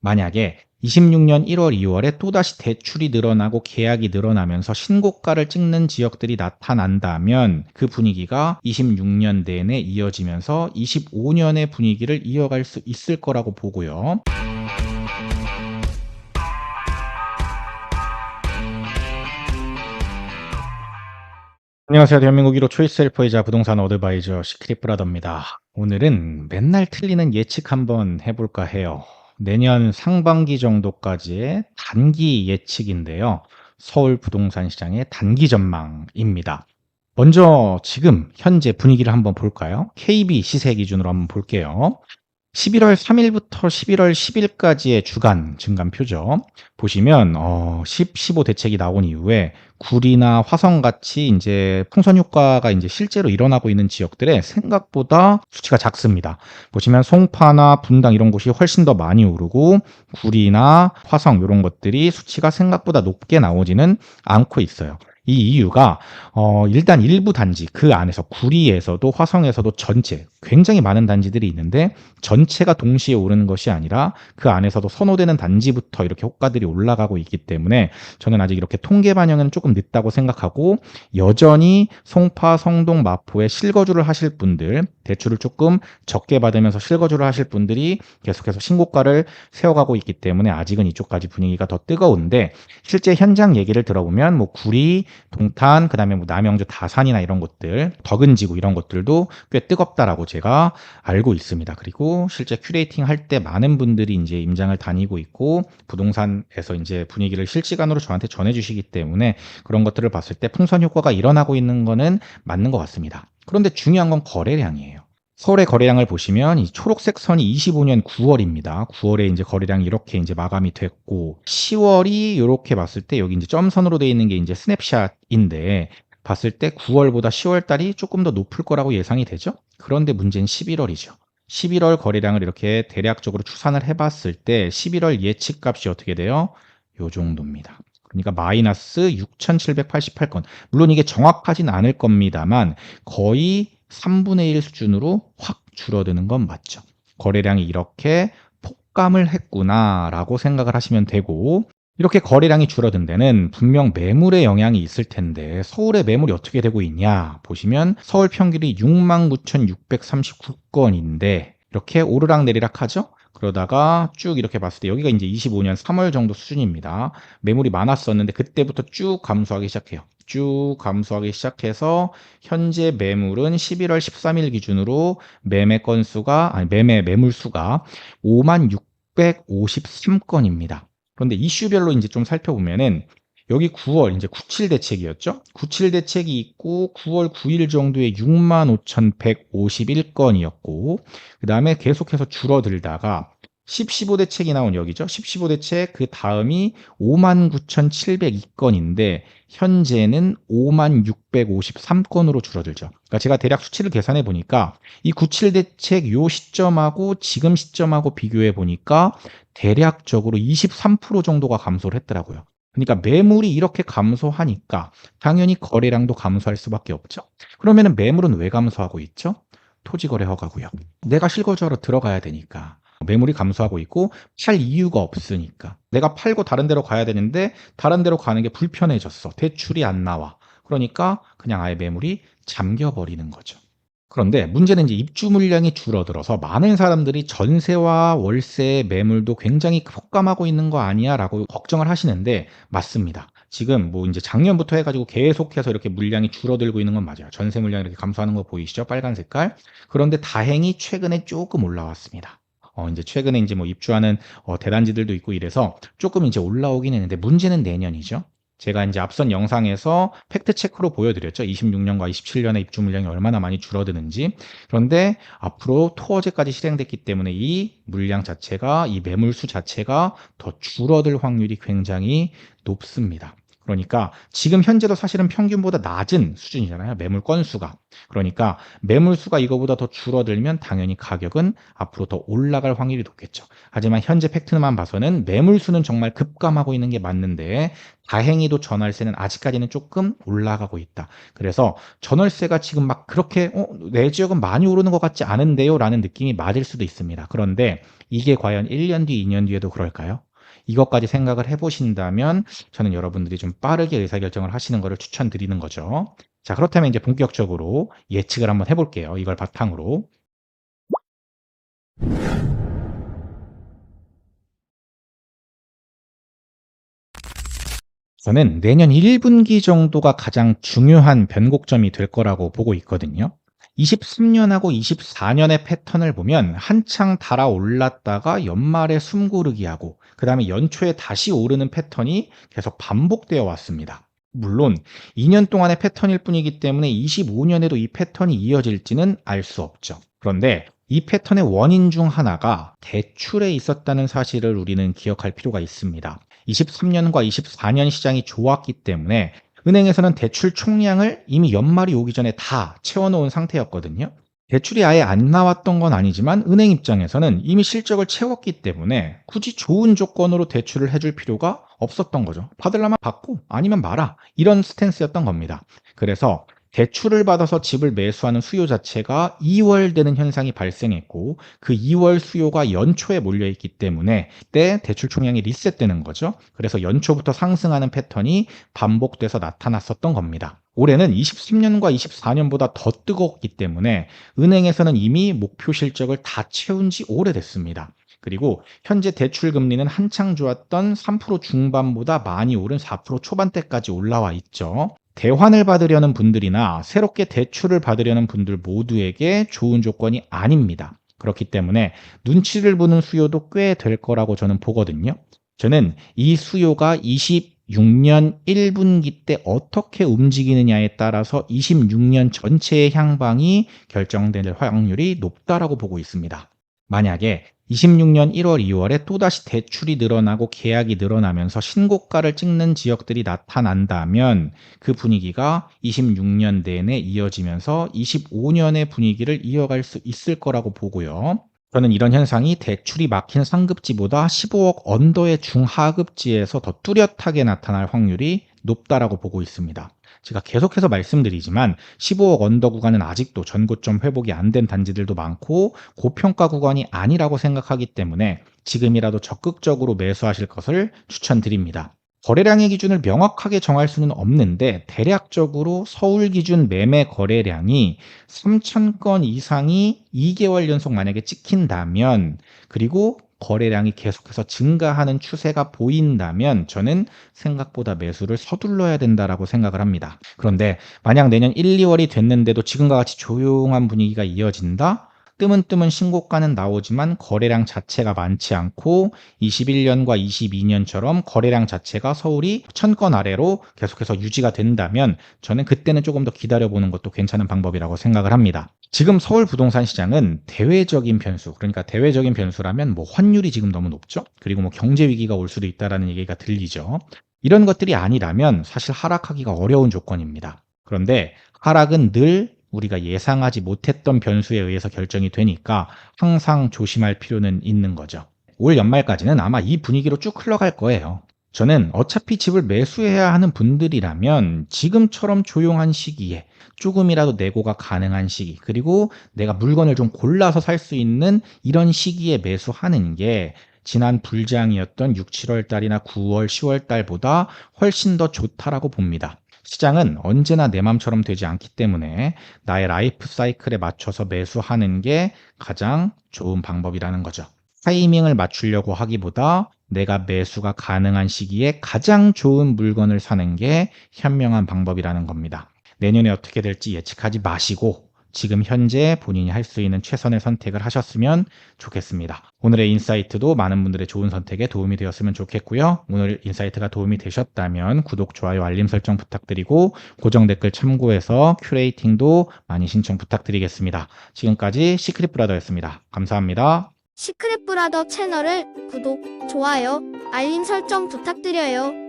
만약에 26년 1월, 2월에 또다시 대출이 늘어나고 계약이 늘어나면서 신고가를 찍는 지역들이 나타난다면 그 분위기가 26년 내내 이어지면서 25년의 분위기를 이어갈 수 있을 거라고 보고요. 안녕하세요. 대한민국 1호 초이스 헬퍼이자 부동산 어드바이저 시크릿브라더입니다. 오늘은 맨날 틀리는 예측 한번 해볼까 해요. 내년 상반기 정도까지의 단기 예측인데요. 서울 부동산 시장의 단기 전망입니다. 먼저 지금 현재 분위기를 한번 볼까요? KB 시세 기준으로 한번 볼게요. 11월 3일부터 11월 10일까지의 주간 증감표죠. 보시면 10, 15 대책이 나온 이후에 구리나 화성같이 이제 풍선 효과가 이제 실제로 일어나고 있는 지역들에 생각보다 수치가 작습니다. 보시면 송파나 분당 이런 곳이 훨씬 더 많이 오르고 구리나 화성 이런 것들이 수치가 생각보다 높게 나오지는 않고 있어요. 이 이유가 일단 일부 단지 그 안에서 구리에서도 화성에서도 전체 굉장히 많은 단지들이 있는데 전체가 동시에 오르는 것이 아니라 그 안에서도 선호되는 단지부터 이렇게 호가들이 올라가고 있기 때문에 저는 아직 이렇게 통계 반영은 조금 늦다고 생각하고 여전히 송파, 성동, 마포에 실거주를 하실 분들 대출을 조금 적게 받으면서 실거주를 하실 분들이 계속해서 신고가를 세워가고 있기 때문에 아직은 이쪽까지 분위기가 더 뜨거운데 실제 현장 얘기를 들어보면 뭐 구리, 동탄, 그다음에 뭐 남영주, 다산이나 이런 곳들, 덕은지구 이런 것들도 꽤 뜨겁다라고 제가 알고 있습니다. 그리고 실제 큐레이팅 할 때 많은 분들이 이제 임장을 다니고 있고 부동산에서 이제 분위기를 실시간으로 저한테 전해주시기 때문에 그런 것들을 봤을 때 풍선 효과가 일어나고 있는 거는 맞는 것 같습니다. 그런데 중요한 건 거래량이에요. 서울의 거래량을 보시면 이 초록색 선이 25년 9월입니다. 9월에 이제 거래량이 이렇게 이제 마감이 됐고 10월이 이렇게 봤을 때 여기 이제 점선으로 되어 있는 게 이제 스냅샷인데 봤을 때 9월보다 10월 달이 조금 더 높을 거라고 예상이 되죠. 그런데 문제는 11월이죠. 11월 거래량을 이렇게 대략적으로 추산을 해봤을 때 11월 예측값이 어떻게 돼요? 요 정도입니다. 그러니까 마이너스 6,788건. 물론 이게 정확하진 않을 겁니다만 거의 3분의 1 수준으로 확 줄어드는 건 맞죠. 거래량이 이렇게 폭감을 했구나라고 생각을 하시면 되고 이렇게 거래량이 줄어든 데는 분명 매물의 영향이 있을 텐데 서울의 매물이 어떻게 되고 있냐 보시면 서울 평균이 69,639건인데 이렇게 오르락내리락 하죠. 그러다가 쭉 이렇게 봤을 때 여기가 이제 25년 3월 정도 수준입니다. 매물이 많았었는데 그때부터 쭉 감소하기 시작해요. 쭉 감소하기 시작해서 현재 매물은 11월 13일 기준으로 매매 매물 수가 56,653건입니다. 그런데 이슈별로 이제 좀 살펴보면은 여기 9월 이제 97 대책이었죠. 97 대책이 있고 9월 9일 정도에 65,151건이었고 그다음에 계속해서 줄어들다가 10, 15 대책이 나온 여기죠. 10, 15 대책 그 다음이 59,702건인데 현재는 56,653건으로 줄어들죠. 그러니까 제가 대략 수치를 계산해 보니까 이 97 대책 요 시점하고 지금 시점하고 비교해 보니까 대략적으로 23% 정도가 감소를 했더라고요. 그러니까 매물이 이렇게 감소하니까 당연히 거래량도 감소할 수밖에 없죠. 그러면은 매물은 왜 감소하고 있죠? 토지 거래 허가고요. 내가 실거주하러 들어가야 되니까. 매물이 감소하고 있고 팔 이유가 없으니까. 내가 팔고 다른 데로 가야 되는데 다른 데로 가는 게 불편해졌어. 대출이 안 나와. 그러니까 그냥 아예 매물이 잠겨 버리는 거죠. 그런데 문제는 이제 입주 물량이 줄어들어서 많은 사람들이 전세와 월세 매물도 굉장히 폭감하고 있는 거 아니야라고 걱정을 하시는데 맞습니다. 지금 뭐 이제 작년부터 해가지고 계속해서 이렇게 물량이 줄어들고 있는 건 맞아요. 전세 물량이 이렇게 감소하는 거 보이시죠? 빨간 색깔. 그런데 다행히 최근에 조금 올라왔습니다. 이제 최근에 이제 뭐 입주하는 대단지들도 있고 이래서 조금 이제 올라오긴 했는데 문제는 내년이죠. 제가 이제 앞선 영상에서 팩트 체크로 보여드렸죠. 26년과 27년의 입주 물량이 얼마나 많이 줄어드는지. 그런데 앞으로 토어제까지 실행됐기 때문에 이 물량 자체가 이 매물수 자체가 더 줄어들 확률이 굉장히 높습니다. 그러니까 지금 현재도 사실은 평균보다 낮은 수준이잖아요, 매물 건수가. 그러니까 매물 수가 이거보다 더 줄어들면 당연히 가격은 앞으로 더 올라갈 확률이 높겠죠. 하지만 현재 팩트만 봐서는 매물 수는 정말 급감하고 있는 게 맞는데 다행히도 전월세는 아직까지는 조금 올라가고 있다. 그래서 전월세가 지금 막 그렇게 내 지역은 많이 오르는 것 같지 않은데요 라는 느낌이 맞을 수도 있습니다. 그런데 이게 과연 1년 뒤, 2년 뒤에도 그럴까요? 이것까지 생각을 해보신다면 저는 여러분들이 좀 빠르게 의사결정을 하시는 것을 추천드리는 거죠. 자, 그렇다면 이제 본격적으로 예측을 한번 해볼게요. 이걸 바탕으로. 저는 내년 1분기 정도가 가장 중요한 변곡점이 될 거라고 보고 있거든요. 23년하고 24년의 패턴을 보면 한창 달아올랐다가 연말에 숨고르기 하고 그 다음에 연초에 다시 오르는 패턴이 계속 반복되어 왔습니다. 물론 2년 동안의 패턴일 뿐이기 때문에 25년에도 이 패턴이 이어질지는 알 수 없죠. 그런데 이 패턴의 원인 중 하나가 대출에 있었다는 사실을 우리는 기억할 필요가 있습니다. 23년과 24년 시장이 좋았기 때문에 은행에서는 대출 총량을 이미 연말이 오기 전에 다 채워놓은 상태였거든요. 대출이 아예 안 나왔던 건 아니지만 은행 입장에서는 이미 실적을 채웠기 때문에 굳이 좋은 조건으로 대출을 해줄 필요가 없었던 거죠. 받으려면 받고 아니면 말아. 이런 스탠스였던 겁니다. 그래서 대출을 받아서 집을 매수하는 수요 자체가 2월 되는 현상이 발생했고 그 2월 수요가 연초에 몰려있기 때문에 그때 대출 총량이 리셋되는 거죠. 그래서 연초부터 상승하는 패턴이 반복돼서 나타났었던 겁니다. 올해는 23년과 24년보다 더 뜨겁기 때문에 은행에서는 이미 목표 실적을 다 채운 지 오래됐습니다. 그리고 현재 대출 금리는 한창 좋았던 3% 중반보다 많이 오른 4% 초반대까지 올라와 있죠. 대환을 받으려는 분들이나 새롭게 대출을 받으려는 분들 모두에게 좋은 조건이 아닙니다. 그렇기 때문에 눈치를 보는 수요도 꽤 될 거라고 저는 보거든요. 저는 이 수요가 26년 1분기 때 어떻게 움직이느냐에 따라서 26년 전체의 향방이 결정될 확률이 높다라고 보고 있습니다. 만약에 26년 1월, 2월에 또다시 대출이 늘어나고 계약이 늘어나면서 신고가를 찍는 지역들이 나타난다면 그 분위기가 26년 내내 이어지면서 25년의 분위기를 이어갈 수 있을 거라고 보고요. 저는 이런 현상이 대출이 막힌 상급지보다 15억 언더의 중하급지에서 더 뚜렷하게 나타날 확률이 높다라고 보고 있습니다. 제가 계속해서 말씀드리지만 15억 언더 구간은 아직도 전고점 회복이 안 된 단지들도 많고 고평가 구간이 아니라고 생각하기 때문에 지금이라도 적극적으로 매수하실 것을 추천드립니다. 거래량의 기준을 명확하게 정할 수는 없는데 대략적으로 서울 기준 매매 거래량이 3,000건 이상이 2개월 연속 만약에 찍힌다면 그리고 거래량이 계속해서 증가하는 추세가 보인다면 저는 생각보다 매수를 서둘러야 된다라고 생각을 합니다. 그런데 만약 내년 1, 2월이 됐는데도 지금과 같이 조용한 분위기가 이어진다? 뜨문뜨문 신고가는 나오지만 거래량 자체가 많지 않고 21년과 22년처럼 거래량 자체가 서울이 1,000건 아래로 계속해서 유지가 된다면 저는 그때는 조금 더 기다려보는 것도 괜찮은 방법이라고 생각을 합니다. 지금 서울 부동산 시장은 대외적인 변수, 그러니까 대외적인 변수라면 뭐 환율이 지금 너무 높죠? 그리고 뭐 경제 위기가 올 수도 있다라는 얘기가 들리죠. 이런 것들이 아니라면 사실 하락하기가 어려운 조건입니다. 그런데 하락은 늘 우리가 예상하지 못했던 변수에 의해서 결정이 되니까 항상 조심할 필요는 있는 거죠. 올 연말까지는 아마 이 분위기로 쭉 흘러갈 거예요. 저는 어차피 집을 매수해야 하는 분들이라면 지금처럼 조용한 시기에 조금이라도 내고가 가능한 시기, 그리고 내가 물건을 좀 골라서 살 수 있는 이런 시기에 매수하는 게 지난 불장이었던 6, 7월 달이나 9월, 10월 달보다 훨씬 더 좋다라고 봅니다. 시장은 언제나 내 맘처럼 되지 않기 때문에 나의 라이프 사이클에 맞춰서 매수하는 게 가장 좋은 방법이라는 거죠. 타이밍을 맞추려고 하기보다 내가 매수가 가능한 시기에 가장 좋은 물건을 사는 게 현명한 방법이라는 겁니다. 내년에 어떻게 될지 예측하지 마시고 지금 현재 본인이 할 수 있는 최선의 선택을 하셨으면 좋겠습니다. 오늘의 인사이트도 많은 분들의 좋은 선택에 도움이 되었으면 좋겠고요. 오늘 인사이트가 도움이 되셨다면 구독, 좋아요, 알림 설정 부탁드리고 고정 댓글 참고해서 큐레이팅도 많이 신청 부탁드리겠습니다. 지금까지 시크릿 브라더였습니다. 감사합니다. 시크릿 브라더 채널을 구독, 좋아요, 알림 설정 부탁드려요.